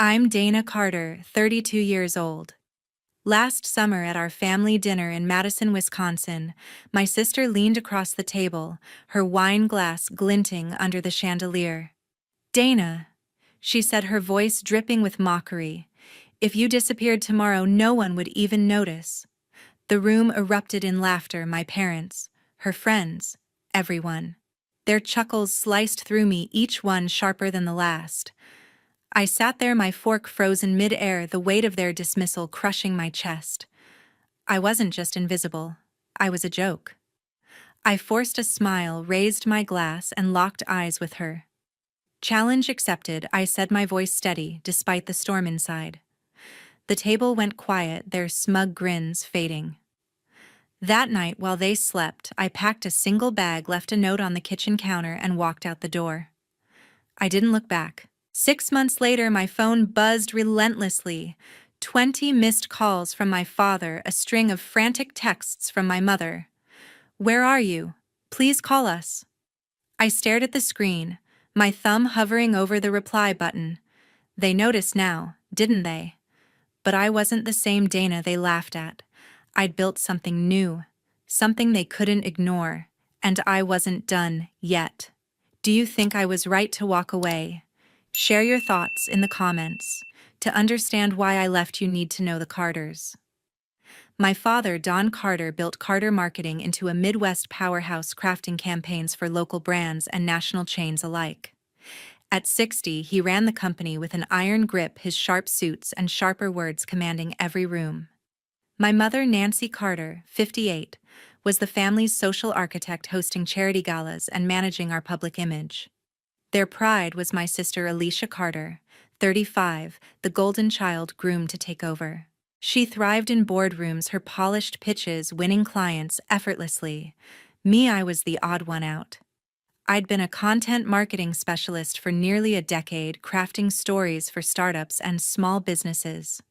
I'm Dana Carter, 32 years old. Last summer at our family dinner in Madison, Wisconsin, my sister leaned across the table, her wine glass glinting under the chandelier. "Dana," she said, her voice dripping with mockery, "if you disappeared tomorrow, no one would even notice." The room erupted in laughter, my parents, her friends, everyone. Their chuckles sliced through me, each one sharper than the last. I sat there, my fork frozen mid-air, the weight of their dismissal crushing my chest. I wasn't just invisible. I was a joke. I forced a smile, raised my glass, and locked eyes with her. "Challenge accepted," I said, my voice steady, despite the storm inside. The table went quiet, their smug grins fading. That night, while they slept, I packed a single bag, left a note on the kitchen counter, and walked out the door. I didn't look back. 6 months later, my phone buzzed relentlessly. 20 missed calls from my father, a string of frantic texts from my mother. "Where are you? Please call us." I stared at the screen, my thumb hovering over the reply button. They noticed now, didn't they? But I wasn't the same Dana they laughed at. I'd built something new, something they couldn't ignore, and I wasn't done yet. Do you think I was right to walk away? Share your thoughts in the comments. To understand why I left, you need to know the Carters. My father, Don Carter, built Carter Marketing into a Midwest powerhouse, crafting campaigns for local brands and national chains alike. At 60, he ran the company with an iron grip, his sharp suits and sharper words commanding every room. My mother, Nancy Carter, 58, was the family's social architect, hosting charity galas and managing our public image. Their pride was my sister, Alicia Carter, 35, the golden child groomed to take over. She thrived in boardrooms, her polished pitches winning clients effortlessly. Me, I was the odd one out. I'd been a content marketing specialist for nearly a decade, crafting stories for startups and small businesses.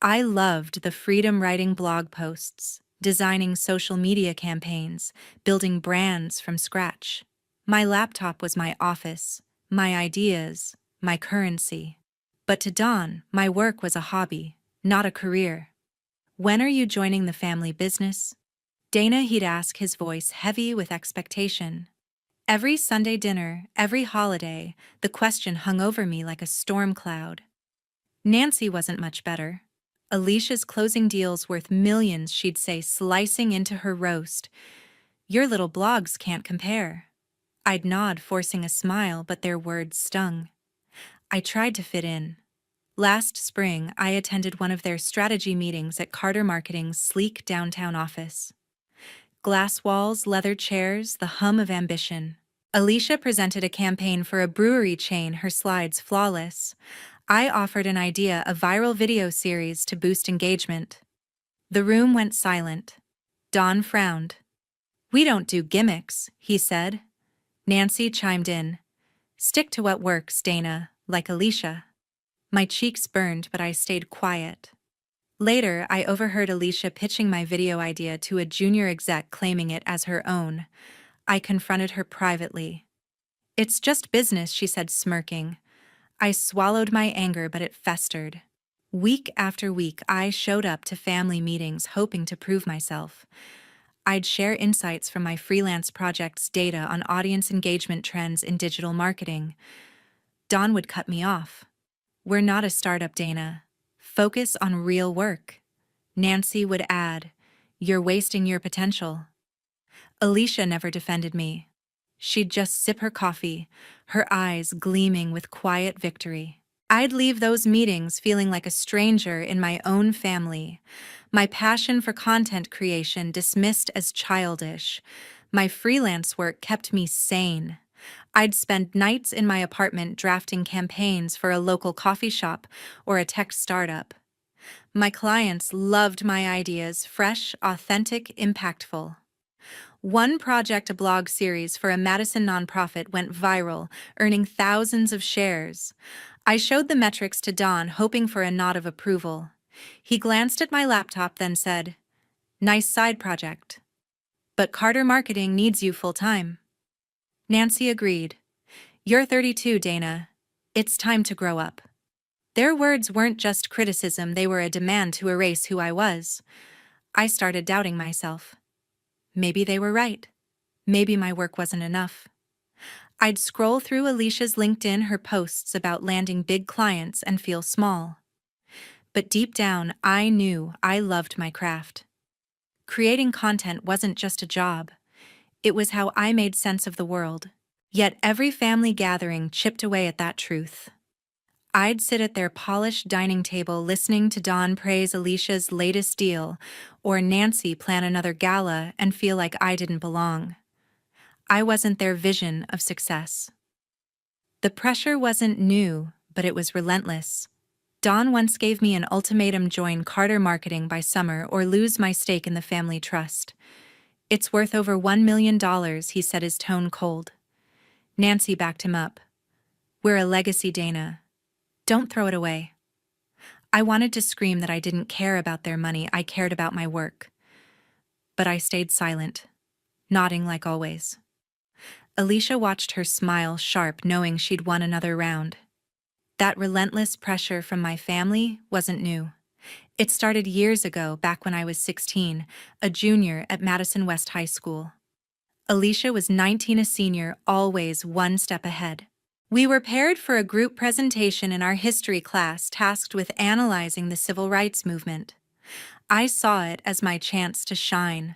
I loved the freedom, writing blog posts, designing social media campaigns, building brands from scratch. My laptop was my office, my ideas, my currency. But to Don, my work was a hobby, not a career. "When are you joining the family business?" Dana, he'd ask, his voice heavy with expectation. Every Sunday dinner, every holiday, the question hung over me like a storm cloud. Nancy wasn't much better. "Alicia's closing deals worth millions," she'd say, slicing into her roast. "Your little blogs can't compare." I'd nod, forcing a smile, but their words stung. I tried to fit in. Last spring, I attended one of their strategy meetings at Carter Marketing's sleek downtown office. Glass walls, leather chairs, the hum of ambition. Alicia presented a campaign for a brewery chain, her slides flawless. I offered an idea, a viral video series to boost engagement. The room went silent. Don frowned. "We don't do gimmicks," he said. Nancy chimed in. "Stick to what works, Dana, like Alicia." My cheeks burned, but I stayed quiet. Later, I overheard Alicia pitching my video idea to a junior exec, claiming it as her own. I confronted her privately. "It's just business," she said, smirking. I swallowed my anger, but it festered. Week after week, I showed up to family meetings, hoping to prove myself. I'd share insights from my freelance projects, data on audience engagement trends in digital marketing. Don would cut me off. "We're not a startup, Dana. Focus on real work." Nancy would add, "You're wasting your potential." Alicia never defended me. She'd just sip her coffee, her eyes gleaming with quiet victory. I'd leave those meetings feeling like a stranger in my own family. My passion for content creation dismissed as childish. My freelance work kept me sane. I'd spend nights in my apartment drafting campaigns for a local coffee shop or a tech startup. My clients loved my ideas, fresh, authentic, impactful. One project, a blog series for a Madison nonprofit, went viral, earning thousands of shares. I showed the metrics to Don, hoping for a nod of approval. He glanced at my laptop, then said, "Nice side project. But Carter Marketing needs you full-time." Nancy agreed. "You're 32, Dana. It's time to grow up." Their words weren't just criticism, they were a demand to erase who I was. I started doubting myself. Maybe they were right. Maybe my work wasn't enough. I'd scroll through Alicia's LinkedIn, her posts about landing big clients, and feel small. But deep down, I knew I loved my craft. Creating content wasn't just a job. It was how I made sense of the world. Yet every family gathering chipped away at that truth. I'd sit at their polished dining table listening to Dawn praise Alicia's latest deal, or Nancy plan another gala, and feel like I didn't belong. I wasn't their vision of success. The pressure wasn't new, but it was relentless. Dawn once gave me an ultimatum: join Carter Marketing by summer or lose my stake in the family trust. It's worth over $1 million, he said, his tone cold. Nancy backed him up. We're a legacy, Dana. Don't throw it away. I wanted to scream that I didn't care about their money, I cared about my work. But I stayed silent, nodding like always. Alicia watched her smile sharp, knowing she'd won another round. That relentless pressure from my family wasn't new. It started years ago, back when I was 16, a junior at Madison West High School. Alicia was 19, a senior, always one step ahead. We were paired for a group presentation in our history class tasked with analyzing the civil rights movement. I saw it as my chance to shine.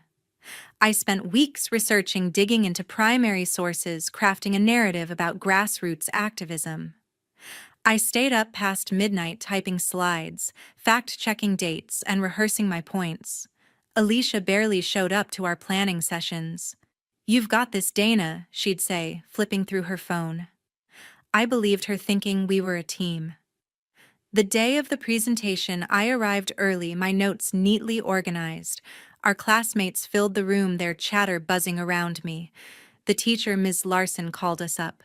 I spent weeks researching, digging into primary sources, crafting a narrative about grassroots activism. I stayed up past midnight typing slides, fact-checking dates, and rehearsing my points. Alicia barely showed up to our planning sessions. "You've got this, Dana," she'd say, flipping through her phone. I believed her, thinking we were a team. The day of the presentation, I arrived early, my notes neatly organized. Our classmates filled the room, their chatter buzzing around me. The teacher, Ms. Larson, called us up.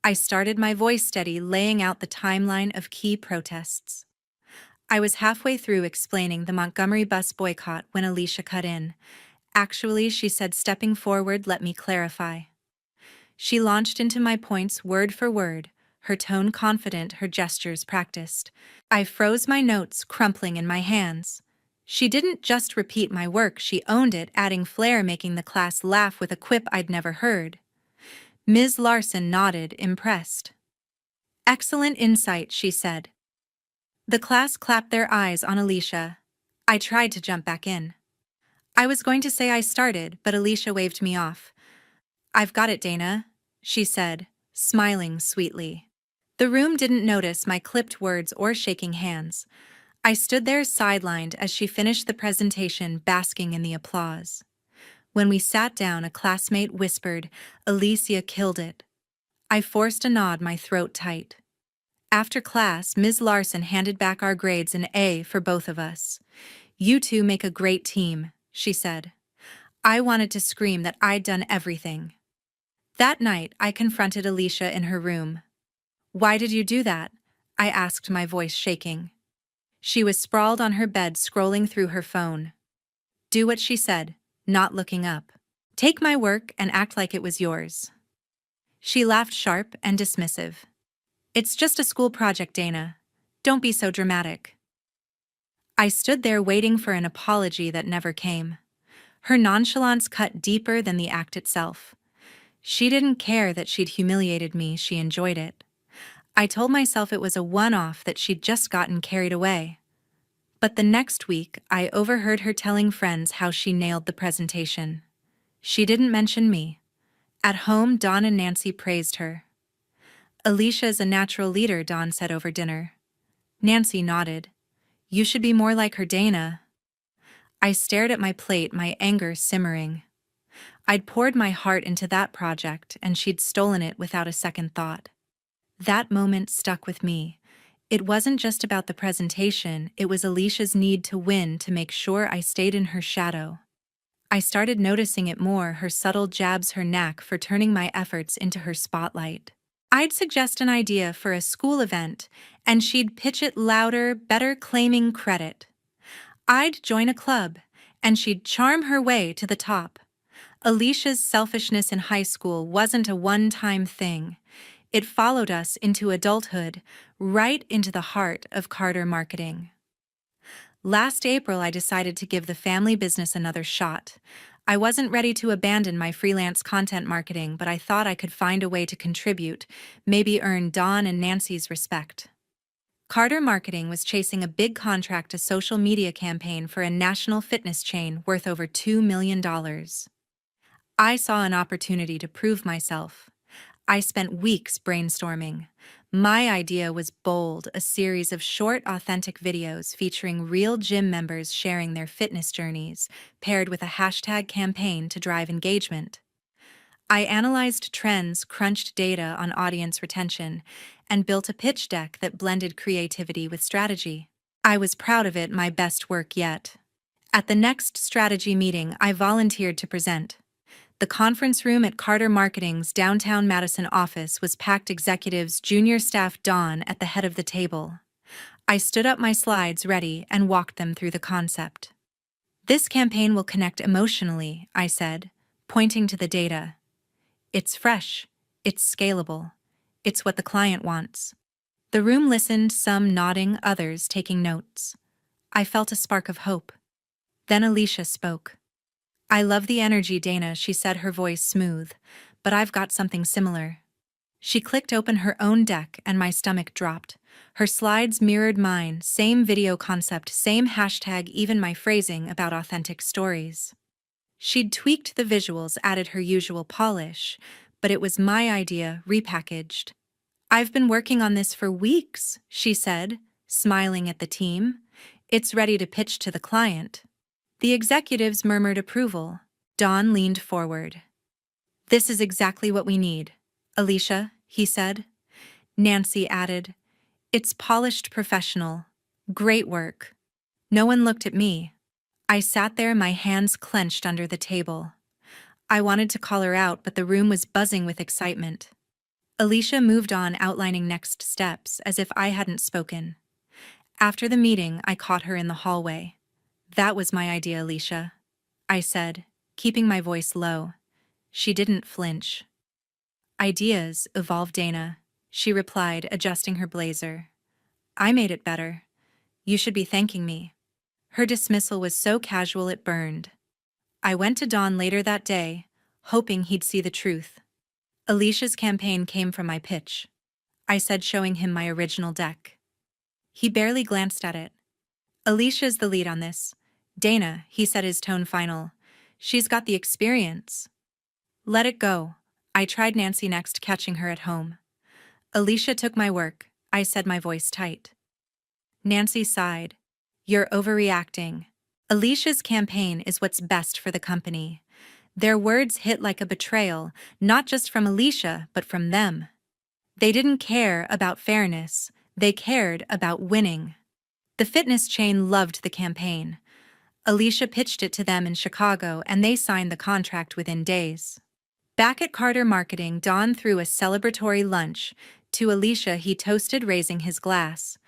I started, my voice steady, laying out the timeline of key protests. I was halfway through explaining the Montgomery bus boycott when Alicia cut in. "Actually," she said, stepping forward, "let me clarify." She launched into my points word for word, her tone confident, her gestures practiced. I froze, my notes crumpling in my hands. She didn't just repeat my work, she owned it, adding flair, making the class laugh with a quip I'd never heard. Ms. Larson nodded, impressed. "Excellent insight," she said. The class clapped, their eyes on Alicia. I tried to jump back in. I was going to say I started, but Alicia waved me off. "I've got it, Dana," she said, smiling sweetly. The room didn't notice my clipped words or shaking hands. I stood there sidelined as she finished the presentation, basking in the applause. When we sat down, a classmate whispered, "Alicia killed it." I forced a nod, my throat tight. After class, Ms. Larson handed back our grades, an A for both of us. "You two make a great team," she said. I wanted to scream that I'd done everything. That night, I confronted Alicia in her room. "Why did you do that?" I asked, my voice shaking. She was sprawled on her bed, scrolling through her phone. "Do what she said," not looking up. "Take my work and act like it was yours." She laughed, sharp and dismissive. "It's just a school project, Dana. Don't be so dramatic." I stood there waiting for an apology that never came. Her nonchalance cut deeper than the act itself. She didn't care that she'd humiliated me, she enjoyed it. I told myself it was a one-off, that she'd just gotten carried away. But the next week, I overheard her telling friends how she nailed the presentation. She didn't mention me. At home, Dawn and Nancy praised her. "Alicia's a natural leader," Dawn said over dinner. Nancy nodded. "You should be more like her, Dana." I stared at my plate, my anger simmering. I'd poured my heart into that project, and she'd stolen it without a second thought. That moment stuck with me. It wasn't just about the presentation, it was Alicia's need to win, to make sure I stayed in her shadow. I started noticing it more, her subtle jabs, her knack for turning my efforts into her spotlight. I'd suggest an idea for a school event, and she'd pitch it louder, better, claiming credit. I'd join a club, and she'd charm her way to the top. Alicia's selfishness in high school wasn't a one-time thing. It followed us into adulthood, right into the heart of Carter marketing. Last April, I decided to give the family business another shot. I wasn't ready to abandon my freelance content marketing, but I thought I could find a way to contribute, maybe earn Dawn and Nancy's respect. Carter Marketing was chasing a big contract, a social media campaign for a national fitness chain worth over $2 million. I saw an opportunity to prove myself. I spent weeks brainstorming. My idea was bold, a series of short, authentic videos featuring real gym members sharing their fitness journeys, paired with a hashtag campaign to drive engagement. I analyzed trends, crunched data on audience retention, and built a pitch deck that blended creativity with strategy. I was proud of it, my best work yet. At the next strategy meeting, I volunteered to present. The conference room at Carter Marketing's downtown Madison office was packed, executives, junior staff, Dawn at the head of the table. I stood up my slides ready and walked them through the concept. This campaign will connect emotionally, I said, pointing to the data. It's fresh, it's scalable, it's what the client wants. The room listened, some nodding, others taking notes. I felt a spark of hope. Then Alicia spoke. "I love the energy, Dana," she said, her voice smooth, "but I've got something similar." She clicked open her own deck and my stomach dropped. Her slides mirrored mine, same video concept, same hashtag, even my phrasing about authentic stories. She'd tweaked the visuals, added her usual polish, but it was my idea, repackaged. "I've been working on this for weeks," she said, smiling at the team. "It's ready to pitch to the client." The executives murmured approval. Dawn leaned forward. "This is exactly what we need." "Alicia," he said. Nancy added, "It's polished, professional. Great work." No one looked at me. I sat there, my hands clenched under the table. I wanted to call her out, but the room was buzzing with excitement. Alicia moved on, outlining next steps, as if I hadn't spoken. After the meeting, I caught her in the hallway. "That was my idea, Alicia," I said, keeping my voice low. She didn't flinch. "Ideas evolve, Dana," she replied, adjusting her blazer. "I made it better. You should be thanking me." Her dismissal was so casual it burned. I went to Dawn later that day, hoping he'd see the truth. "Alicia's campaign came from my pitch," I said, showing him my original deck. He barely glanced at it. "Alicia's the lead on this. Dana," he said, his tone final. "She's got the experience." "Let it go." I tried Nancy next, catching her at home. "Alicia took my work," I said, my voice tight. Nancy sighed. "You're overreacting. Alicia's campaign is what's best for the company." Their words hit like a betrayal, not just from Alicia, but from them. They didn't care about fairness, they cared about winning. The fitness chain loved the campaign. Alicia pitched it to them in Chicago, and they signed the contract within days. Back at Carter Marketing, Dawn threw a celebratory lunch. To Alicia, he toasted, raising his glass.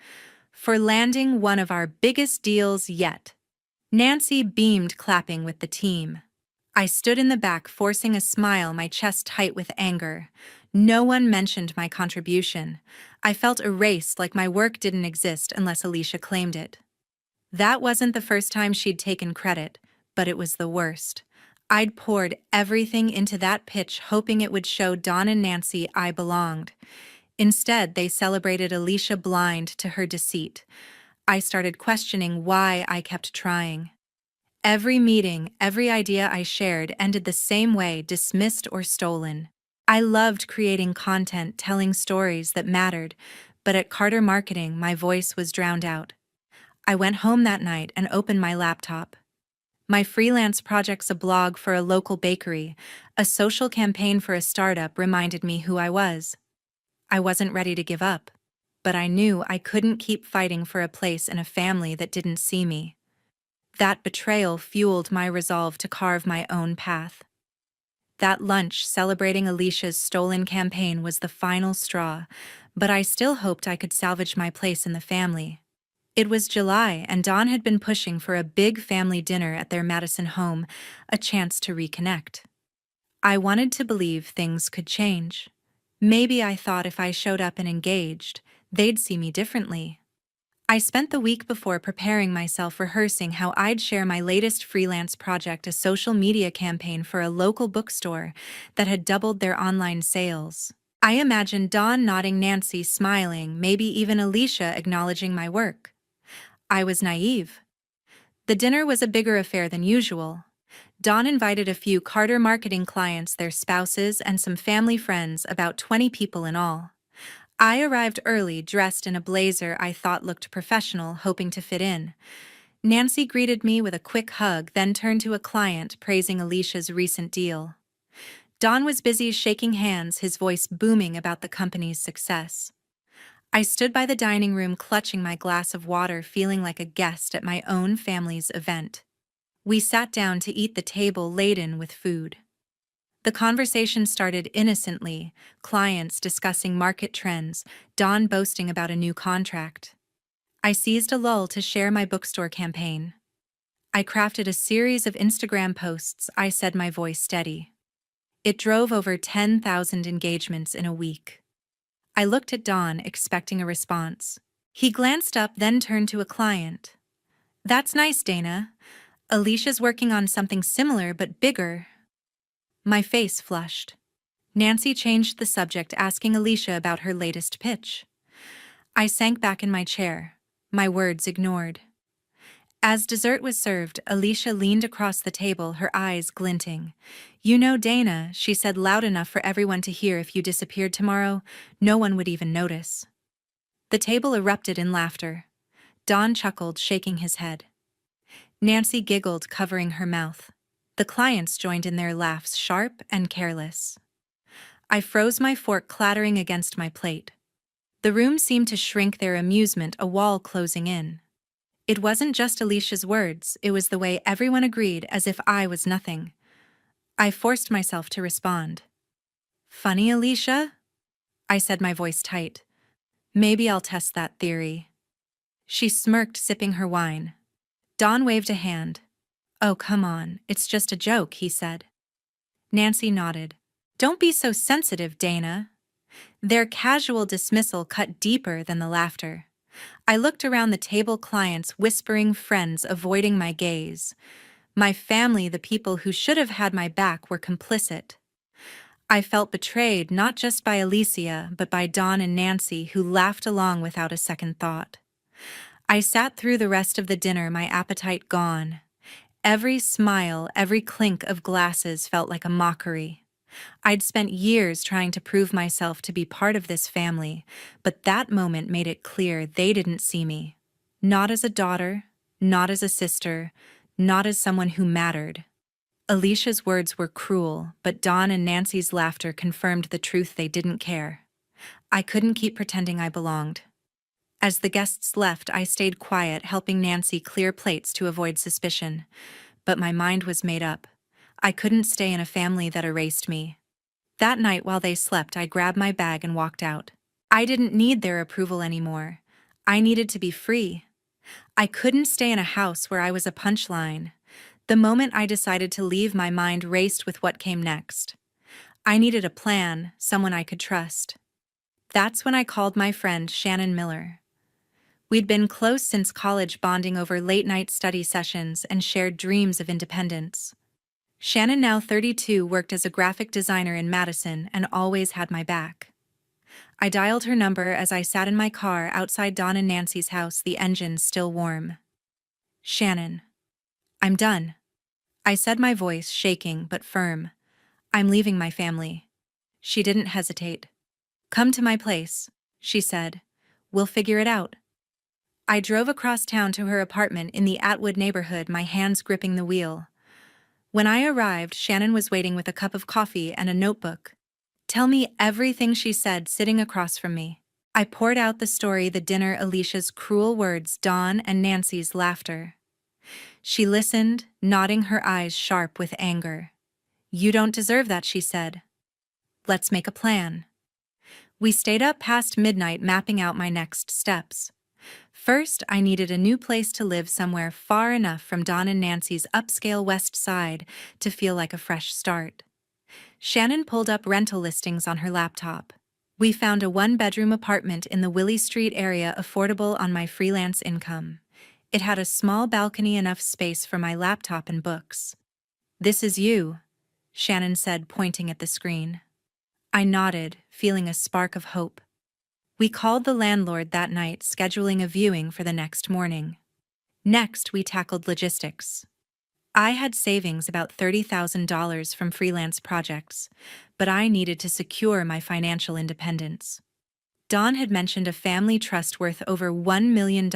"For landing one of our biggest deals yet." Nancy beamed, clapping with the team. I stood in the back, forcing a smile, my chest tight with anger. No one mentioned my contribution. I felt erased, like my work didn't exist unless Alicia claimed it. That wasn't the first time she'd taken credit, but it was the worst. I'd poured everything into that pitch, hoping it would show Dawn and Nancy I belonged. Instead, they celebrated Alicia, blind to her deceit. I started questioning why I kept trying. Every meeting, every idea I shared ended the same way, dismissed or stolen. I loved creating content, telling stories that mattered, but at Carter Marketing, my voice was drowned out. I went home that night and opened my laptop. My freelance projects, a blog for a local bakery, a social campaign for a startup, reminded me who I was. I wasn't ready to give up, but I knew I couldn't keep fighting for a place in a family that didn't see me. That betrayal fueled my resolve to carve my own path. That lunch celebrating Alicia's stolen campaign was the final straw, but I still hoped I could salvage my place in the family. It was July, and Dawn had been pushing for a big family dinner at their Madison home, a chance to reconnect. I wanted to believe things could change. Maybe I thought if I showed up and engaged, they'd see me differently. I spent the week before preparing myself rehearsing how I'd share my latest freelance project, a social media campaign for a local bookstore that had doubled their online sales. I imagined Dawn nodding, Nancy smiling, maybe even Alicia acknowledging my work. I was naive. The dinner was a bigger affair than usual. Dawn invited a few Carter marketing clients, their spouses, and some family friends, about 20 people in all. I arrived early, dressed in a blazer I thought looked professional, hoping to fit in. Nancy greeted me with a quick hug, then turned to a client, praising Alicia's recent deal. Don was busy shaking hands, his voice booming about the company's success. I stood by the dining room, clutching my glass of water, feeling like a guest at my own family's event. We sat down to eat, the table laden with food. The conversation started innocently, clients discussing market trends, Dawn boasting about a new contract. I seized a lull to share my bookstore campaign. I crafted a series of Instagram posts, I said, my voice steady. It drove over 10,000 engagements in a week. I looked at Dawn, expecting a response. He glanced up, then turned to a client. "That's nice, Dana. Alicia's working on something similar but bigger." My face flushed. Nancy changed the subject, asking Alicia about her latest pitch. I sank back in my chair, my words ignored. As dessert was served, Alicia leaned across the table, her eyes glinting. "You know, Dana," she said loud enough for everyone to hear, "if you disappeared tomorrow, no one would even notice." The table erupted in laughter. Don chuckled, shaking his head. Nancy giggled, covering her mouth. The clients joined in their laughs, sharp and careless. I froze, my fork clattering against my plate. The room seemed to shrink, their amusement a wall closing in. It wasn't just Alicia's words, it was the way everyone agreed, as if I was nothing. I forced myself to respond. "Funny, Alicia?" I said, my voice tight. "Maybe I'll test that theory." She smirked, sipping her wine. Don waved a hand. "Oh, come on, it's just a joke," he said. Nancy nodded. "Don't be so sensitive, Dana." Their casual dismissal cut deeper than the laughter. I looked around the table, clients whispering, friends avoiding my gaze. My family, the people who should have had my back, were complicit. I felt betrayed, not just by Alicia, but by Dawn and Nancy, who laughed along without a second thought. I sat through the rest of the dinner, my appetite gone. Every smile, every clink of glasses felt like a mockery. I'd spent years trying to prove myself to be part of this family, but that moment made it clear they didn't see me. Not as a daughter, not as a sister, not as someone who mattered. Alicia's words were cruel, but Dawn and Nancy's laughter confirmed the truth: they didn't care. I couldn't keep pretending I belonged. As the guests left, I stayed quiet, helping Nancy clear plates to avoid suspicion. But my mind was made up. I couldn't stay in a family that erased me. That night, while they slept, I grabbed my bag and walked out. I didn't need their approval anymore. I needed to be free. I couldn't stay in a house where I was a punchline. The moment I decided to leave, my mind raced with what came next. I needed a plan, someone I could trust. That's when I called my friend Shannon Miller. We'd been close since college, bonding over late-night study sessions and shared dreams of independence. Shannon, now 32, worked as a graphic designer in Madison and always had my back. I dialed her number as I sat in my car outside Dawn and Nancy's house, the engine still warm. "Shannon, I'm done," I said, my voice shaking but firm. "I'm leaving my family." She didn't hesitate. "Come to my place," she said. "We'll figure it out." I drove across town to her apartment in the Atwood neighborhood, my hands gripping the wheel. When I arrived, Shannon was waiting with a cup of coffee and a notebook. "Tell me everything," she said, sitting across from me. I poured out the story: the dinner, Alicia's cruel words, Dawn and Nancy's laughter. She listened, nodding, her eyes sharp with anger. "You don't deserve that," she said. "Let's make a plan." We stayed up past midnight, mapping out my next steps. First, I needed a new place to live, somewhere far enough from Dawn and Nancy's upscale West Side to feel like a fresh start. Shannon pulled up rental listings on her laptop. We found a one-bedroom apartment in the Willie Street area, affordable on my freelance income. It had a small balcony, enough space for my laptop and books. "This is you," Shannon said, pointing at the screen. I nodded, feeling a spark of hope. We called the landlord that night, scheduling a viewing for the next morning. Next, we tackled logistics. I had savings, about $30,000 from freelance projects, but I needed to secure my financial independence. Don had mentioned a family trust worth over $1 million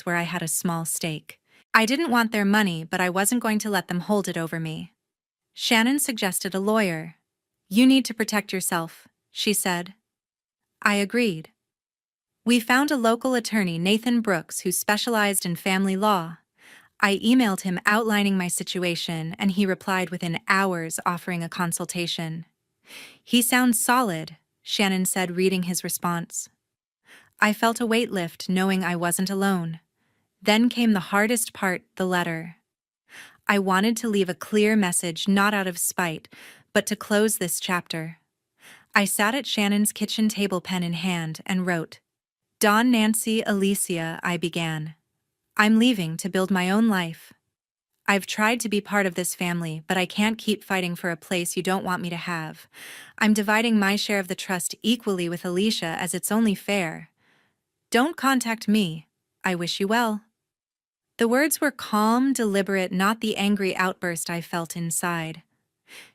where I had a small stake. I didn't want their money, but I wasn't going to let them hold it over me. Shannon suggested a lawyer. "You need to protect yourself," she said. I agreed. We found a local attorney, Nathan Brooks, who specialized in family law. I emailed him outlining my situation, and he replied within hours, offering a consultation. "He sounds solid," Shannon said, reading his response. I felt a weight lift, knowing I wasn't alone. Then came the hardest part, the letter. I wanted to leave a clear message, not out of spite, but to close this chapter. I sat at Shannon's kitchen table, pen in hand, and wrote, "Dawn, Nancy, Alicia," I began. "I'm leaving to build my own life. I've tried to be part of this family, but I can't keep fighting for a place you don't want me to have. I'm dividing my share of the trust equally with Alicia, as it's only fair. Don't contact me. I wish you well." The words were calm, deliberate, not the angry outburst I felt inside.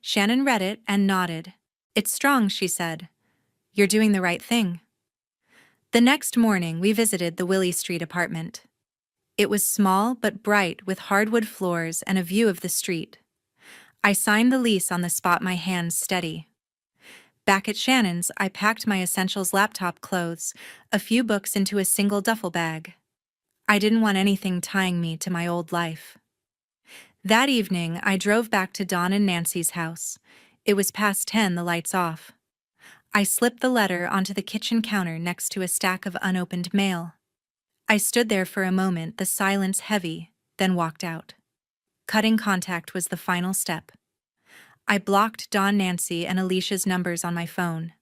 Shannon read it and nodded. "It's strong," she said. "You're doing the right thing." The next morning, we visited the Willie Street apartment. It was small but bright, with hardwood floors and a view of the street. I signed the lease on the spot, my hands steady. Back at Shannon's, I packed my essentials, laptop, clothes, a few books into a single duffel bag. I didn't want anything tying me to my old life. That evening, I drove back to Dawn and Nancy's house. It was past 10, the lights off. I slipped the letter onto the kitchen counter next to a stack of unopened mail. I stood there for a moment, the silence heavy, then walked out. Cutting contact was the final step. I blocked Dawn, Nancy, and Alicia's numbers on my phone.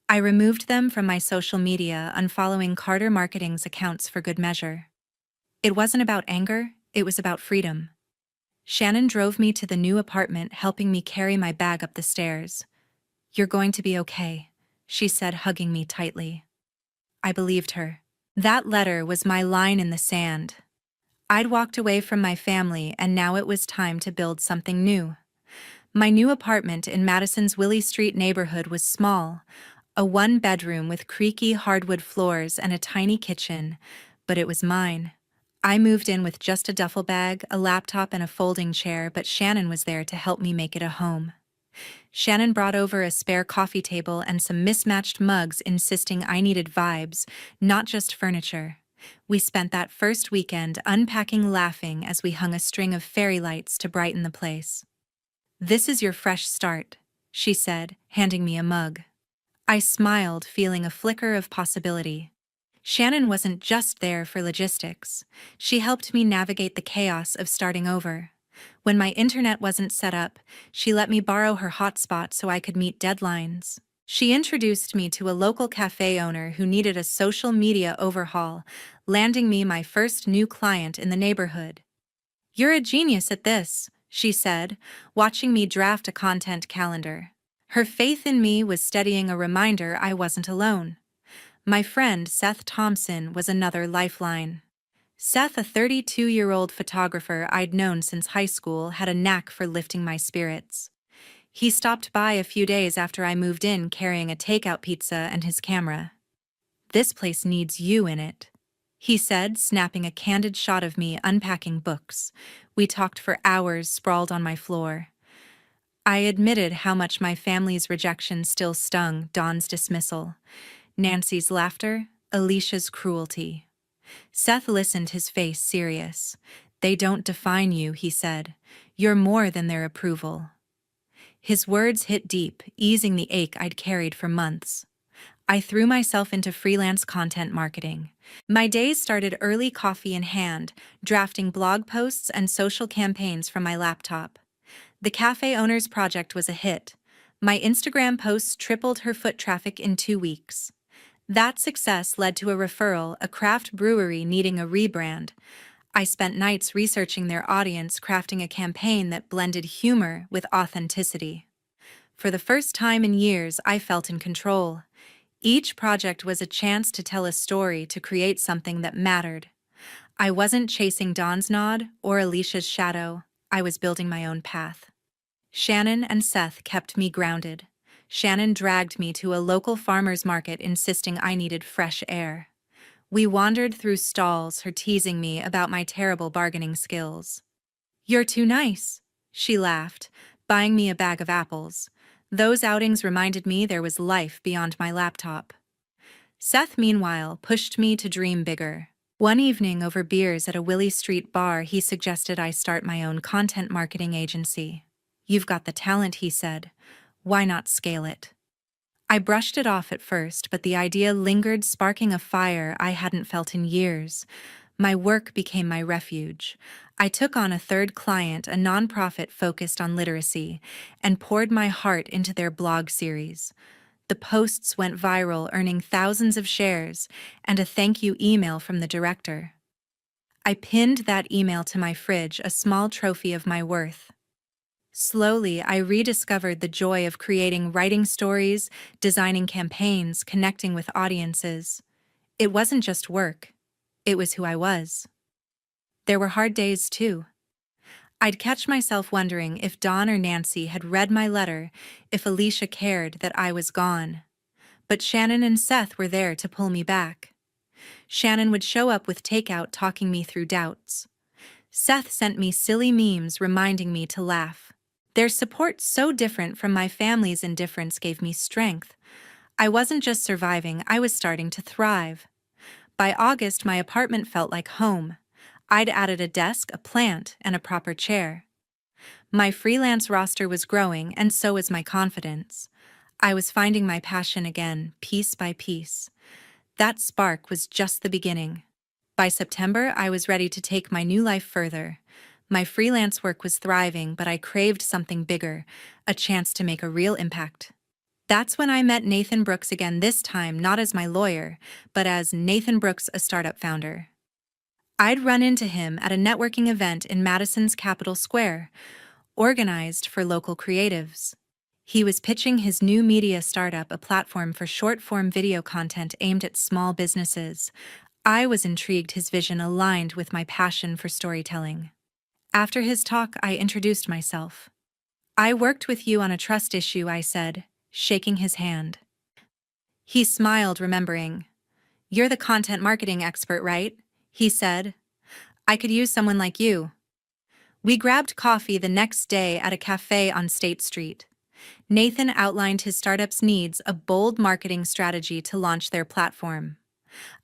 I removed them from my social media, unfollowing Carter Marketing's accounts for good measure. It wasn't about anger, it was about freedom. Shannon drove me to the new apartment, helping me carry my bag up the stairs. "You're going to be okay," she said, hugging me tightly. I believed her. That letter was my line in the sand. I'd walked away from my family, and now it was time to build something new. My new apartment in Madison's Willie Street neighborhood was small, a one-bedroom with creaky hardwood floors and a tiny kitchen, but it was mine. I moved in with just a duffel bag, a laptop, and a folding chair, but Shannon was there to help me make it a home. Shannon brought over a spare coffee table and some mismatched mugs, insisting I needed vibes, not just furniture. We spent that first weekend unpacking, laughing as we hung a string of fairy lights to brighten the place. "This is your fresh start," she said, handing me a mug. I smiled, feeling a flicker of possibility. Shannon wasn't just there for logistics. She helped me navigate the chaos of starting over. When my internet wasn't set up, she let me borrow her hotspot so I could meet deadlines. She introduced me to a local cafe owner who needed a social media overhaul, landing me my first new client in the neighborhood. "You're a genius at this," she said, watching me draft a content calendar. Her faith in me was steadying, a reminder I wasn't alone. My friend Seth Thompson was another lifeline. Seth, a 32-year-old photographer I'd known since high school, had a knack for lifting my spirits. He stopped by a few days after I moved in, carrying a takeout pizza and his camera. "This place needs you in it," he said, snapping a candid shot of me unpacking books. We talked for hours, sprawled on my floor. I admitted how much my family's rejection still stung, Dawn's dismissal, Nancy's laughter, Alicia's cruelty. Seth listened, his face serious. "They don't define you," he said. "You're more than their approval." His words hit deep, easing the ache I'd carried for months. I threw myself into freelance content marketing. My days started early, coffee in hand, drafting blog posts and social campaigns from my laptop. The cafe owner's project was a hit. My Instagram posts tripled her foot traffic in 2 weeks. That success led to a referral, a craft brewery needing a rebrand. I spent nights researching their audience, crafting a campaign that blended humor with authenticity. For the first time in years, I felt in control. Each project was a chance to tell a story, to create something that mattered. I wasn't chasing Dawn's nod or Alicia's shadow. I was building my own path. Shannon and Seth kept me grounded. Shannon dragged me to a local farmer's market, insisting I needed fresh air. We wandered through stalls, her teasing me about my terrible bargaining skills. "You're too nice," she laughed, buying me a bag of apples. Those outings reminded me there was life beyond my laptop. Seth, meanwhile, pushed me to dream bigger. One evening over beers at a Willie Street bar, he suggested I start my own content marketing agency. "You've got the talent," he said. "Why not scale it?" I brushed it off at first, but the idea lingered, sparking a fire I hadn't felt in years. My work became my refuge. I took on a third client, a nonprofit focused on literacy, and poured my heart into their blog series. The posts went viral, earning thousands of shares, and a thank you email from the director. I pinned that email to my fridge, a small trophy of my worth. Slowly, I rediscovered the joy of creating, writing stories, designing campaigns, connecting with audiences. It wasn't just work. It was who I was. There were hard days, too. I'd catch myself wondering if Dawn or Nancy had read my letter, if Alicia cared that I was gone. But Shannon and Seth were there to pull me back. Shannon would show up with takeout, talking me through doubts. Seth sent me silly memes reminding me to laugh. Their support, so different from my family's indifference, gave me strength. I wasn't just surviving, I was starting to thrive. By August, my apartment felt like home. I'd added a desk, a plant, and a proper chair. My freelance roster was growing, and so was my confidence. I was finding my passion again, piece by piece. That spark was just the beginning. By September, I was ready to take my new life further. My freelance work was thriving, but I craved something bigger, a chance to make a real impact. That's when I met Nathan Brooks again, this time not as my lawyer, but as Nathan Brooks, a startup founder. I'd run into him at a networking event in Madison's Capitol Square, organized for local creatives. He was pitching his new media startup, a platform for short-form video content aimed at small businesses. I was intrigued. His vision aligned with my passion for storytelling. After his talk, I introduced myself. "I worked with you on a trust issue," I said, shaking his hand. He smiled, remembering. "You're the content marketing expert, right?" he said. "I could use someone like you." We grabbed coffee the next day at a cafe on State Street. Nathan outlined his startup's needs, a bold marketing strategy to launch their platform.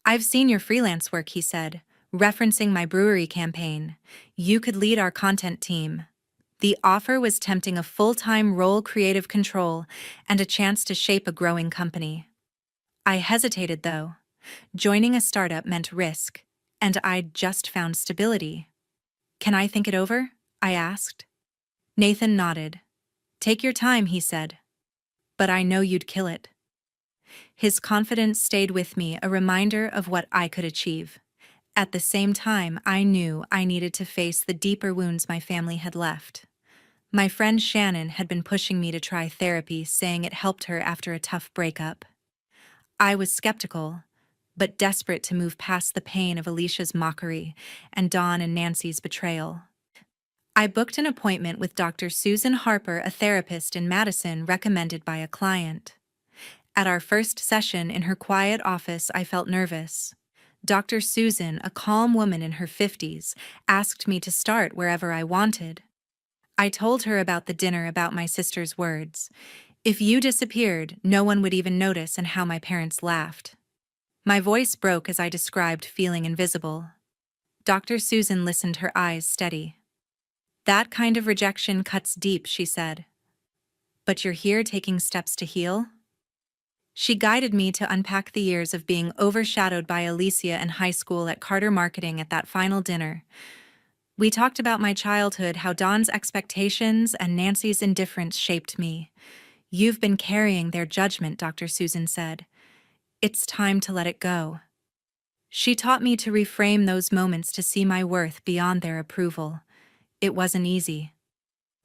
"I've seen your freelance work," he said, referencing my brewery campaign. "You could lead our content team." The offer was tempting, a full-time role, creative control, and a chance to shape a growing company. I hesitated, though. Joining a startup meant risk, and I'd just found stability. "Can I think it over?" I asked. Nathan nodded. "Take your time," he said. "But I know you'd kill it." His confidence stayed with me, a reminder of what I could achieve. At the same time, I knew I needed to face the deeper wounds my family had left. My friend Shannon had been pushing me to try therapy, saying it helped her after a tough breakup. I was skeptical, but desperate to move past the pain of Alicia's mockery and Dawn and Nancy's betrayal. I booked an appointment with Dr. Susan Harper, a therapist in Madison recommended by a client. At our first session in her quiet office, I felt nervous. Dr. Susan, a calm woman in her 50s, asked me to start wherever I wanted. I told her about the dinner, about my sister's words. "If you disappeared, no one would even notice," and how my parents laughed. My voice broke as I described feeling invisible. Dr. Susan listened, her eyes steady. "That kind of rejection cuts deep," she said. "But you're here taking steps to heal?" She guided me to unpack the years of being overshadowed by Alicia in high school, at Carter Marketing, at that final dinner. We talked about my childhood, how Dawn's expectations and Nancy's indifference shaped me. "You've been carrying their judgment," Dr. Susan said. "It's time to let it go." She taught me to reframe those moments to see my worth beyond their approval. It wasn't easy.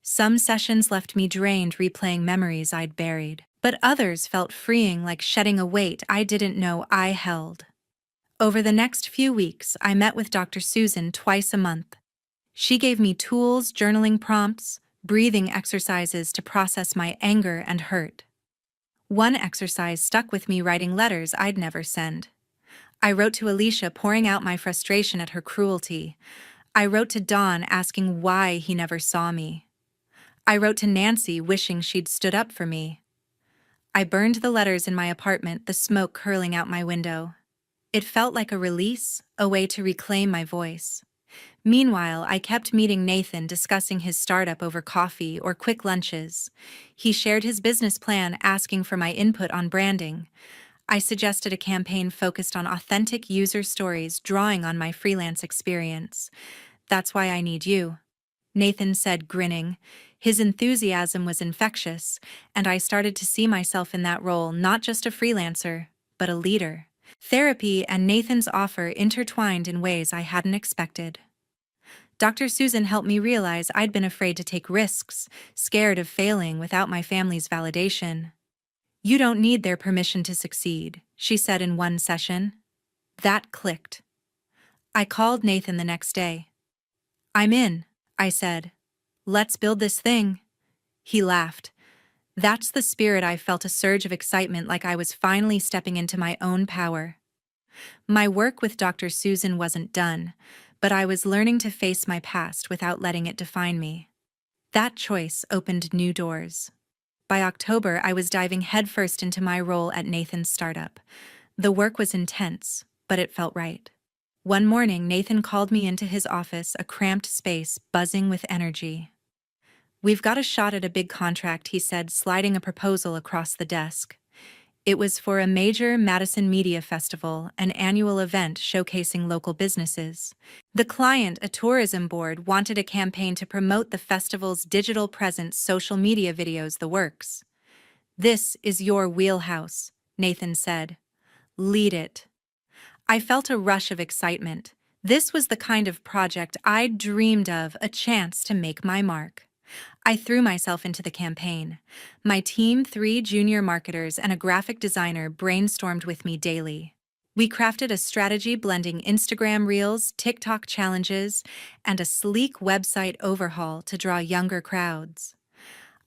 Some sessions left me drained, replaying memories I'd buried, but others felt freeing, like shedding a weight I didn't know I held. Over the next few weeks, I met with Dr. Susan twice a month. She gave me tools, journaling prompts, breathing exercises to process my anger and hurt. One exercise stuck with me, writing letters I'd never send. I wrote to Alicia, pouring out my frustration at her cruelty. I wrote to Don, asking why he never saw me. I wrote to Nancy, wishing she'd stood up for me. I burned the letters in my apartment, the smoke curling out my window. It felt like a release, a way to reclaim my voice. Meanwhile, I kept meeting Nathan, discussing his startup over coffee or quick lunches. He shared his business plan, asking for my input on branding. I suggested a campaign focused on authentic user stories, drawing on my freelance experience. "That's why I need you," Nathan said, grinning. His enthusiasm was infectious, and I started to see myself in that role, not just a freelancer, but a leader. Therapy and Nathan's offer intertwined in ways I hadn't expected. Dr. Susan helped me realize I'd been afraid to take risks, scared of failing without my family's validation. "You don't need their permission to succeed," she said in one session. That clicked. I called Nathan the next day. "I'm in," I said. "Let's build this thing." He laughed. That's the spirit. I felt a surge of excitement, like I was finally stepping into my own power. My work with Dr. Susan wasn't done, but I was learning to face my past without letting it define me. That choice opened new doors. By October, I was diving headfirst into my role at Nathan's startup. The work was intense, but it felt right. One morning, Nathan called me into his office, a cramped space buzzing with energy. "We've got a shot at a big contract," he said, sliding a proposal across the desk. It was for a major Madison media festival, an annual event showcasing local businesses. The client, a tourism board, wanted a campaign to promote the festival's digital presence, social media videos, the works. "This is your wheelhouse," Nathan said. "Lead it." I felt a rush of excitement. This was the kind of project I'd dreamed of, a chance to make my mark. I threw myself into the campaign. My team, 3 junior marketers and a graphic designer, brainstormed with me daily. We crafted a strategy blending Instagram Reels, TikTok challenges, and a sleek website overhaul to draw younger crowds.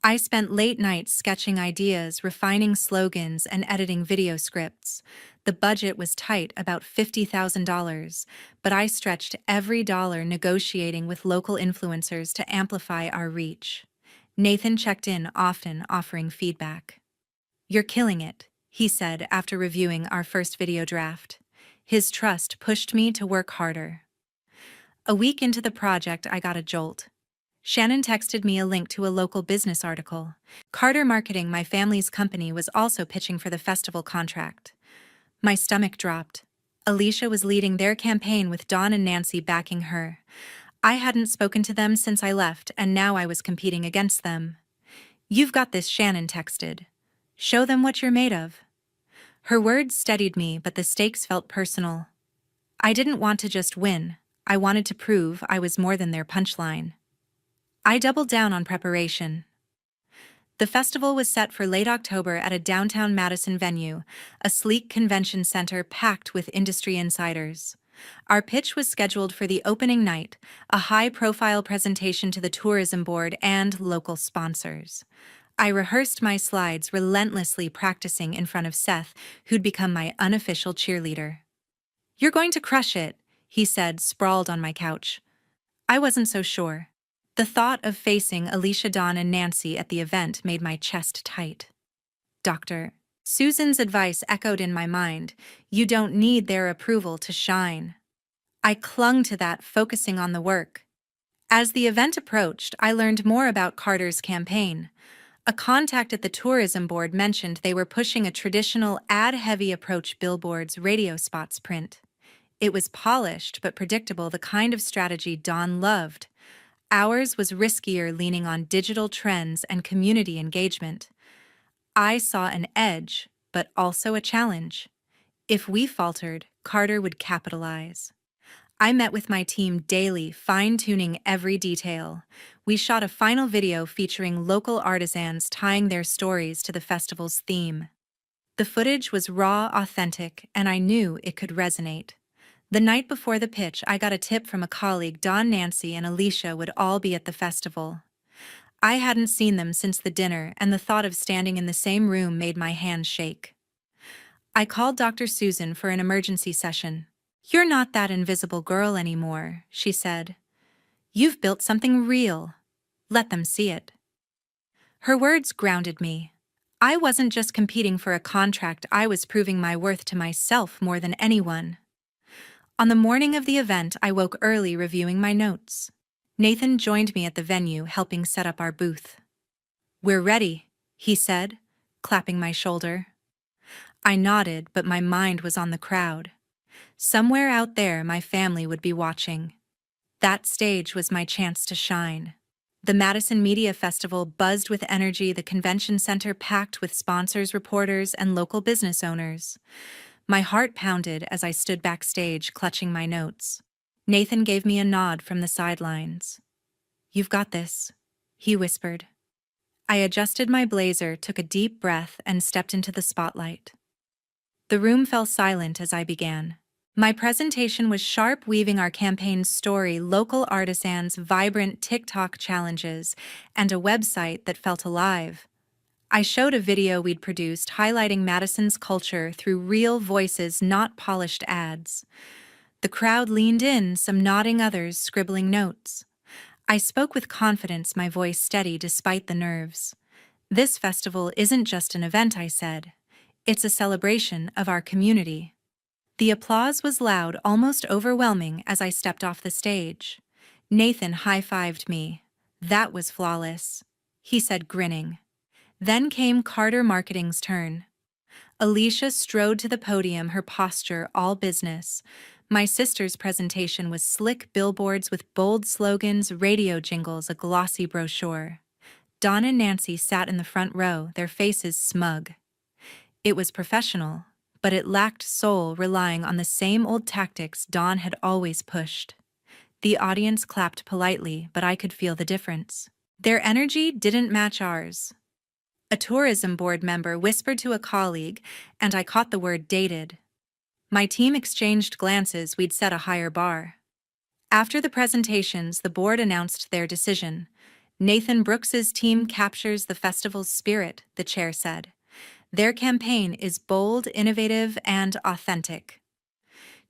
I spent late nights sketching ideas, refining slogans, and editing video scripts. The budget was tight, about $50,000, but I stretched every dollar, negotiating with local influencers to amplify our reach. Nathan checked in often, offering feedback. "You're killing it," he said after reviewing our first video draft. His trust pushed me to work harder. A week into the project, I got a jolt. Shannon texted me a link to a local business article. Carter Marketing, my family's company, was also pitching for the festival contract. My stomach dropped. Alicia was leading their campaign with Dawn and Nancy backing her. I hadn't spoken to them since I left, and now I was competing against them. "You've got this," Shannon texted. "Show them what you're made of." Her words steadied me, but the stakes felt personal. I didn't want to just win. I wanted to prove I was more than their punchline. I doubled down on preparation. The festival was set for late October at a downtown Madison venue, a sleek convention center packed with industry insiders. Our pitch was scheduled for the opening night, a high-profile presentation to the tourism board and local sponsors. I rehearsed my slides, relentlessly practicing in front of Seth, who'd become my unofficial cheerleader. "You're going to crush it," he said, sprawled on my couch. I wasn't so sure. The thought of facing Alicia, Dawn, and Nancy at the event made my chest tight. Dr. Susan's advice echoed in my mind: "You don't need their approval to shine." I clung to that, focusing on the work. As the event approached, I learned more about Carter's campaign. A contact at the tourism board mentioned they were pushing a traditional ad-heavy approach: billboards, radio spots, print. It was polished but predictable, the kind of strategy Dawn loved. Ours was riskier, leaning on digital trends and community engagement. I saw an edge, but also a challenge. If we faltered, Carter would capitalize. I met with my team daily, fine-tuning every detail. We shot a final video featuring local artisans tying their stories to the festival's theme. The footage was raw, authentic, and I knew it could resonate. The night before the pitch, I got a tip from a colleague Dawn, Nancy, and Alicia would all be at the festival. I hadn't seen them since the dinner, and the thought of standing in the same room made my hands shake. I called Dr. Susan for an emergency session. "You're not that invisible girl anymore," she said. "You've built something real. Let them see it." Her words grounded me. I wasn't just competing for a contract, I was proving my worth to myself more than anyone. On the morning of the event, I woke early reviewing my notes. Nathan joined me at the venue, helping set up our booth. "We're ready," he said, clapping my shoulder. I nodded, but my mind was on the crowd. Somewhere out there, my family would be watching. That stage was my chance to shine. The Madison Media Festival buzzed with energy, the convention center packed with sponsors, reporters, and local business owners. My heart pounded as I stood backstage, clutching my notes. Nathan gave me a nod from the sidelines. "You've got this," he whispered. I adjusted my blazer, took a deep breath, and stepped into the spotlight. The room fell silent as I began. My presentation was sharp, weaving our campaign's story, local artisans, vibrant TikTok challenges, and a website that felt alive. I showed a video we'd produced highlighting Madison's culture through real voices, not polished ads. The crowd leaned in, some nodding, others scribbling notes. I spoke with confidence, my voice steady despite the nerves. "This festival isn't just an event," I said. "It's a celebration of our community." The applause was loud, almost overwhelming, as I stepped off the stage. Nathan high-fived me. "That was flawless," he said, grinning. Then came Carter Marketing's turn. Alicia strode to the podium, her posture all business. My sister's presentation was slick, billboards with bold slogans, radio jingles, a glossy brochure. Dawn and Nancy sat in the front row, their faces smug. It was professional, but it lacked soul, relying on the same old tactics Dawn had always pushed. The audience clapped politely, but I could feel the difference. Their energy didn't match ours. A tourism board member whispered to a colleague, and I caught the word dated. My team exchanged glances, we'd set a higher bar. After the presentations, the board announced their decision. "Nathan Brooks's team captures the festival's spirit," the chair said. "Their campaign is bold, innovative, and authentic."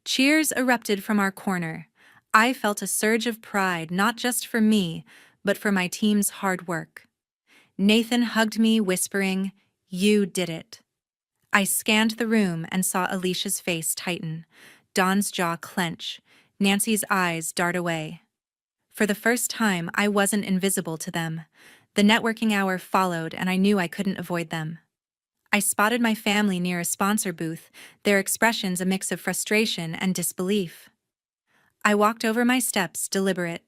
Cheers erupted from our corner. I felt a surge of pride, not just for me, but for my team's hard work. Nathan hugged me, whispering, "You did it." I scanned the room and saw Alicia's face tighten, Dawn's jaw clench, Nancy's eyes dart away. For the first time, I wasn't invisible to them. The networking hour followed, and I knew I couldn't avoid them. I spotted my family near a sponsor booth, their expressions a mix of frustration and disbelief. I walked over my steps, deliberate.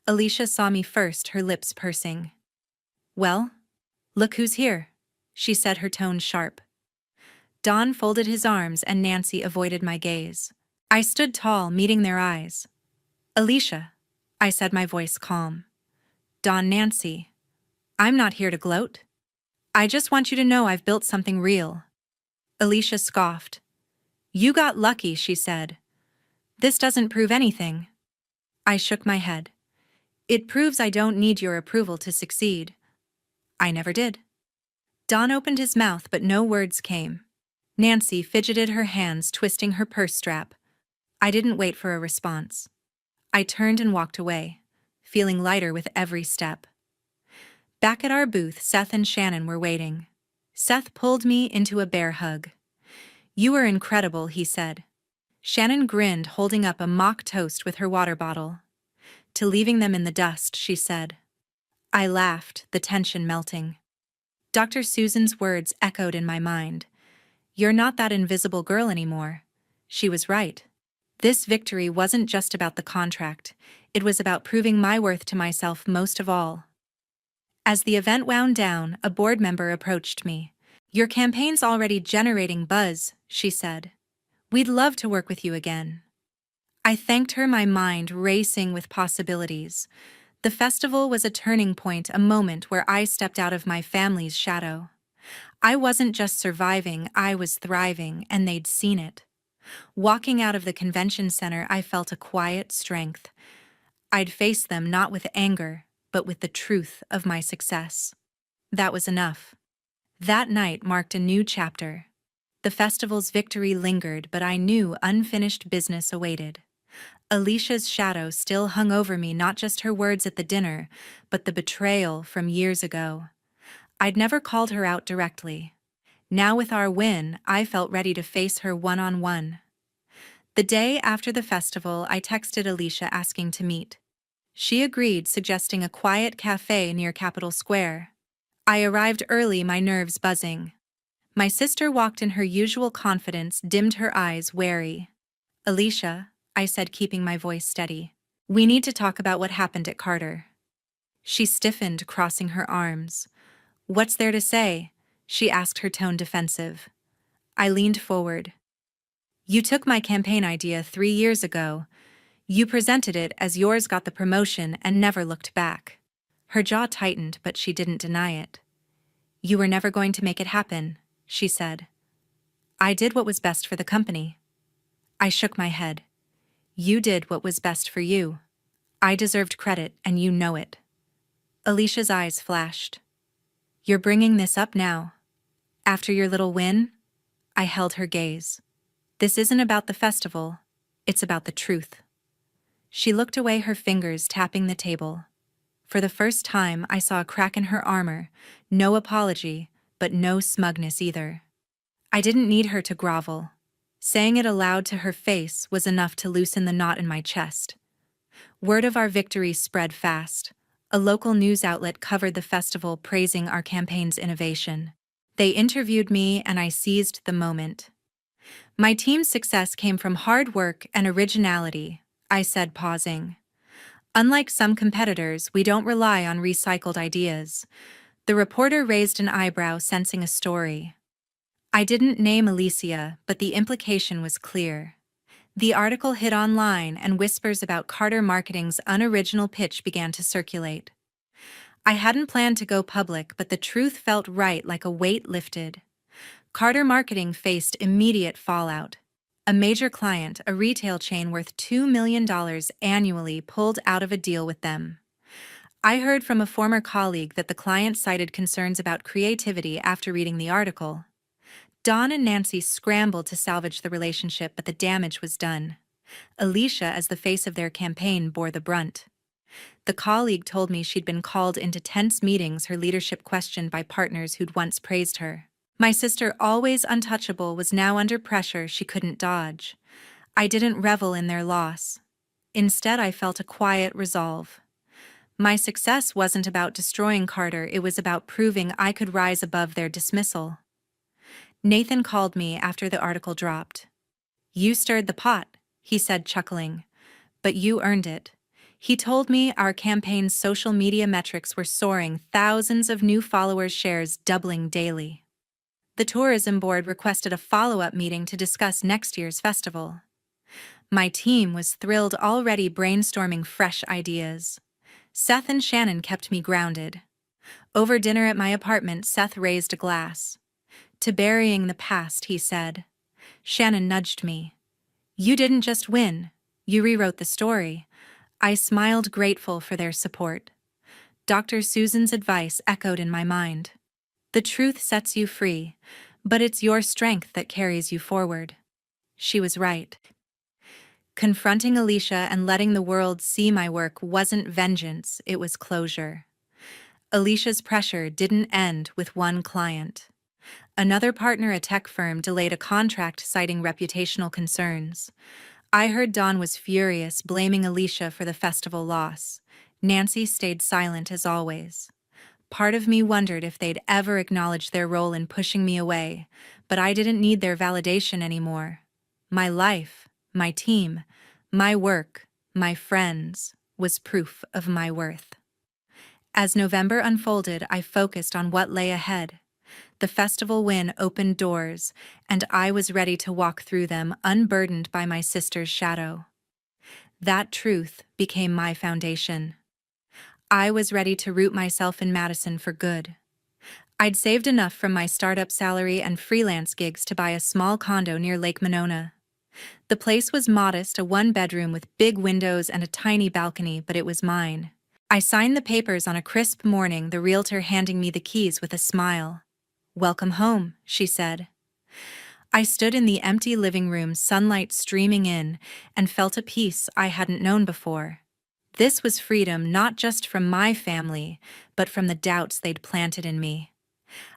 Alicia saw me first, her lips pursing. "Well, look who's here," she said, her tone sharp. Dawn folded his arms and Nancy avoided my gaze. I stood tall, meeting their eyes. "Alicia," I said, my voice calm. "Dawn, Nancy, I'm not here to gloat. I just want you to know I've built something real." Alicia scoffed. "You got lucky," she said. "This doesn't prove anything." I shook my head. "It proves I don't need your approval to succeed." I never did. Dawn opened his mouth, but no words came. Nancy fidgeted her hands, twisting her purse strap. I didn't wait for a response. I turned and walked away, feeling lighter with every step. Back at our booth, Seth and Shannon were waiting. Seth pulled me into a bear hug. "You were incredible," he said. Shannon grinned, holding up a mock toast with her water bottle. "To leaving them in the dust," she said. I laughed, the tension melting. Dr. Susan's words echoed in my mind. "You're not that invisible girl anymore." She was right. This victory wasn't just about the contract. It was about proving my worth to myself most of all. As the event wound down, a board member approached me. "Your campaign's already generating buzz," she said. "We'd love to work with you again." I thanked her, my mind racing with possibilities. The festival was a turning point, a moment where I stepped out of my family's shadow. I wasn't just surviving, I was thriving, and they'd seen it. Walking out of the convention center, I felt a quiet strength. I'd face them not with anger, but with the truth of my success. That was enough. That night marked a new chapter. The festival's victory lingered, but I knew unfinished business awaited. Alicia's shadow still hung over me, not just her words at the dinner, but the betrayal from years ago. I'd never called her out directly. Now with our win, I felt ready to face her one-on-one. The day after the festival, I texted Alicia asking to meet. She agreed, suggesting a quiet cafe near Capitol Square. I arrived early, my nerves buzzing. My sister walked in her usual confidence, dimmed her eyes, wary. "Alicia," I said, keeping my voice steady, "we need to talk about what happened at Carter." She stiffened, crossing her arms. "What's there to say?" she asked, her tone defensive. I leaned forward. "You took my campaign idea 3 years ago. You presented it as yours, got the promotion, and never looked back." Her jaw tightened, but she didn't deny it. "You were never going to make it happen," she said. "I did what was best for the company." I shook my head. "You did what was best for you. I deserved credit, and you know it." Alicia's eyes flashed. "You're bringing this up now? After your little win?" I held her gaze. "This isn't about the festival. It's about the truth." She looked away, her fingers tapping the table. For the first time, I saw a crack in her armor. No apology, but no smugness either. I didn't need her to grovel. Saying it aloud to her face was enough to loosen the knot in my chest. Word of our victory spread fast. A local news outlet covered the festival, praising our campaign's innovation. They interviewed me, and I seized the moment. "My team's success came from hard work and originality," I said, pausing. "Unlike some competitors, we don't rely on recycled ideas." The reporter raised an eyebrow, sensing a story. I didn't name Alicia, but the implication was clear. The article hit online, and whispers about Carter Marketing's unoriginal pitch began to circulate. I hadn't planned to go public, but the truth felt right, like a weight lifted. Carter Marketing faced immediate fallout. A major client, a retail chain worth $2 million annually, pulled out of a deal with them. I heard from a former colleague that the client cited concerns about creativity after reading the article. Dawn and Nancy scrambled to salvage the relationship, but the damage was done. Alicia, as the face of their campaign, bore the brunt. The colleague told me she'd been called into tense meetings, her leadership questioned by partners who'd once praised her. My sister, always untouchable, was now under pressure she couldn't dodge. I didn't revel in their loss. Instead, I felt a quiet resolve. My success wasn't about destroying Carter, it was about proving I could rise above their dismissal. Nathan called me after the article dropped. "You stirred the pot," he said, chuckling. "But you earned it." He told me our campaign's social media metrics were soaring, thousands of new followers, shares doubling daily. The tourism board requested a follow-up meeting to discuss next year's festival. My team was thrilled, already brainstorming fresh ideas. Seth and Shannon kept me grounded. Over dinner at my apartment, Seth raised a glass. "To burying the past," he said. Shannon nudged me. "You didn't just win, you rewrote the story." I smiled, grateful for their support. Dr. Susan's advice echoed in my mind. "The truth sets you free, but it's your strength that carries you forward." She was right. Confronting Alicia and letting the world see my work wasn't vengeance, it was closure. Alicia's pressure didn't end with one client. Another partner, a tech firm, delayed a contract citing reputational concerns. I heard Dawn was furious, blaming Alicia for the festival loss. Nancy stayed silent as always. Part of me wondered if they'd ever acknowledge their role in pushing me away, but I didn't need their validation anymore. My life, my team, my work, my friends, was proof of my worth. As November unfolded, I focused on what lay ahead. The festival win opened doors, and I was ready to walk through them unburdened by my sister's shadow. That truth became my foundation. I was ready to root myself in Madison for good. I'd saved enough from my startup salary and freelance gigs to buy a small condo near Lake Monona. The place was modest, a one-bedroom with big windows and a tiny balcony, but it was mine. I signed the papers on a crisp morning, the realtor handing me the keys with a smile. "Welcome home," she said. I stood in the empty living room, sunlight streaming in, and felt a peace I hadn't known before. This was freedom not just from my family, but from the doubts they'd planted in me.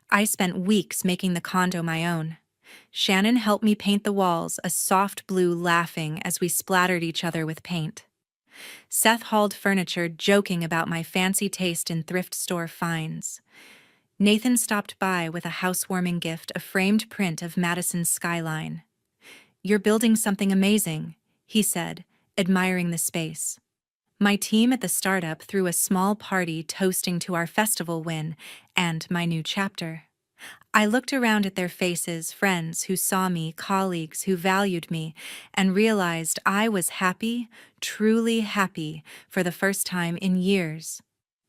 I spent weeks making the condo my own. Shannon helped me paint the walls a soft blue, laughing as we splattered each other with paint. Seth hauled furniture, joking about my fancy taste in thrift store finds. Nathan stopped by with a housewarming gift, a framed print of Madison's skyline. "You're building something amazing," he said, admiring the space. My team at the startup threw a small party toasting to our festival win and my new chapter. I looked around at their faces, friends who saw me, colleagues who valued me, and realized I was happy, truly happy, for the first time in years.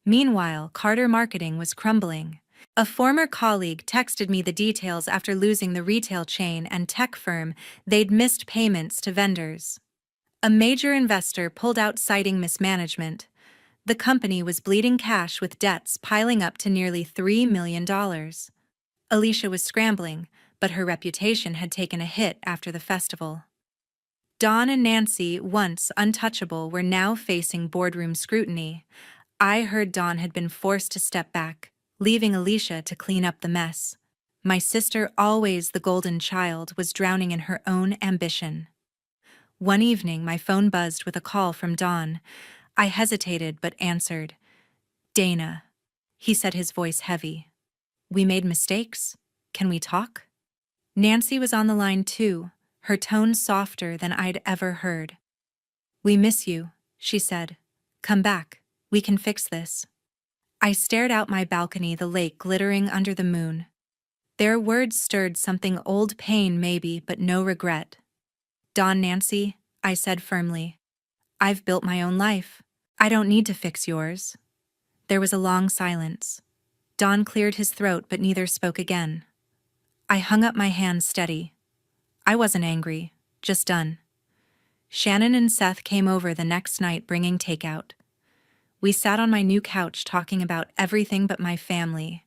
Meanwhile, Carter Marketing was crumbling. A former colleague texted me the details after losing the retail chain and tech firm. They'd missed payments to vendors. A major investor pulled out citing mismanagement. The company was bleeding cash with debts piling up to nearly $3 million. Alicia was scrambling, but her reputation had taken a hit after the festival. Dawn and Nancy, once untouchable, were now facing boardroom scrutiny. I heard Dawn had been forced to step back, leaving Alicia to clean up the mess. My sister, always the golden child, was drowning in her own ambition. One evening, my phone buzzed with a call from Dawn. I hesitated but answered. "Dana," he said, his voice heavy. "We made mistakes. Can we talk?" Nancy was on the line too, her tone softer than I'd ever heard. "We miss you," she said. "Come back. We can fix this." I stared out my balcony, the lake glittering under the moon. Their words stirred something old, pain maybe, but no regret. "Dawn, Nancy," I said firmly. "I've built my own life. I don't need to fix yours." There was a long silence. Dawn cleared his throat, but neither spoke again. I hung up my hands steady. I wasn't angry, just done. Shannon and Seth came over the next night bringing takeout. We sat on my new couch talking about everything but my family.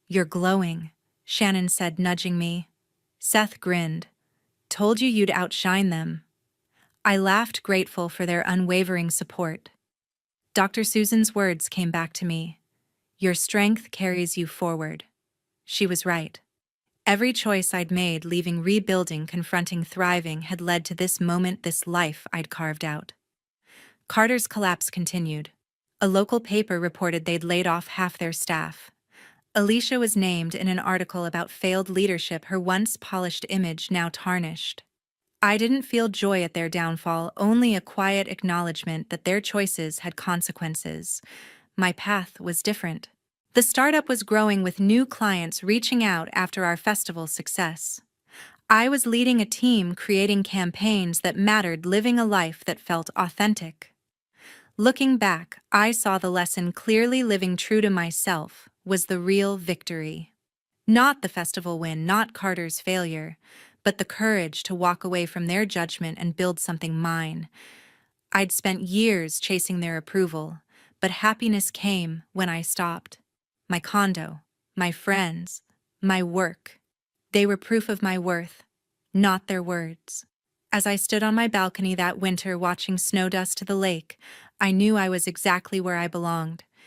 "You're glowing," Shannon said, nudging me. Seth grinned. "Told you you'd outshine them." I laughed, grateful for their unwavering support. Dr. Susan's words came back to me. "Your strength carries you forward." She was right. Every choice I'd made, leaving, rebuilding, confronting, thriving, had led to this moment, this life I'd carved out. Carter's collapse continued. A local paper reported they'd laid off half their staff. Alicia was named in an article about failed leadership, her once polished image now tarnished. I didn't feel joy at their downfall, only a quiet acknowledgement that their choices had consequences. My path was different. The startup was growing, with new clients reaching out after our festival success. I was leading a team, creating campaigns that mattered, living a life that felt authentic. Looking back, I saw the lesson clearly. Living true to myself was the real victory. Not the festival win, not Carter's failure, but the courage to walk away from their judgment and build something mine. I'd spent years chasing their approval, but happiness came when I stopped. My condo, my friends, my work. They were proof of my worth, not their words. As I stood on my balcony that winter watching snow dust to the lake, I knew I was exactly where I belonged.